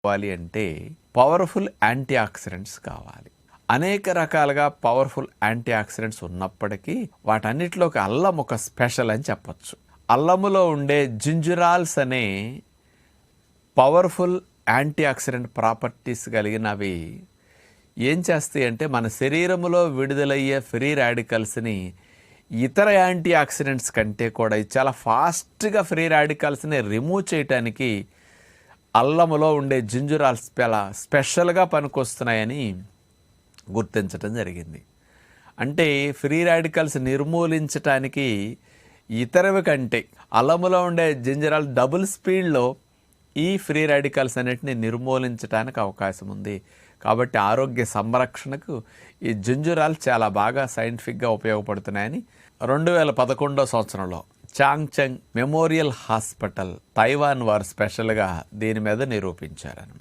కావాలి అంటే powerful anti oxidants కావాలి. అనేక రకాలుగా పవర్ఫుల్ యాంటీ ఆక్సిడెంట్స్ ఉన్నప్పటికీ వాటన్నిటిలోకి అల్లం ఒక స్పెషల్ అని చెప్పచ్చు. అల్లములో ఉండే జింజరాల్స్ అనే పవర్ఫుల్ యాంటీ ఆక్సిడెంట్ ప్రాపర్టీస్ కలిగినవి ఏం చేస్తాయి అంటే మన శరీరంలో విడుదలయ్యే ఫ్రీ రాడికల్స్ని ఇతర యాంటీ ఆక్సిడెంట్స్ కంటే కూడా చాలా ఫాస్ట్గా ఫ్రీ రాడికల్స్ని రిమూవ్ చేయటానికి అల్లములో ఉండే జింజరాల్స్ చాలా స్పెషల్గా పనికొస్తున్నాయని గుర్తించడం జరిగింది. అంటే ఫ్రీ రాడికల్స్ నిర్మూలించటానికి ఇతరవి కంటే అల్లములో ఉండే జింజరాల్ డబుల్ స్పీడ్లో ఈ ఫ్రీ రాడికల్స్ అన్నిటిని నిర్మూలించడానికి అవకాశం ఉంది. కాబట్టి ఆరోగ్య సంరక్షణకు ఈ జింజరాల్ చాలా బాగా సైంటిఫిక్గా ఉపయోగపడుతున్నాయని 2011 సంవత్సరంలో చాంగ్చెంగ్ మెమోరియల్ హాస్పిటల్ తైవాన్ వారు స్పెషల్గా దీని మీద నిరూపించారన్నమాట.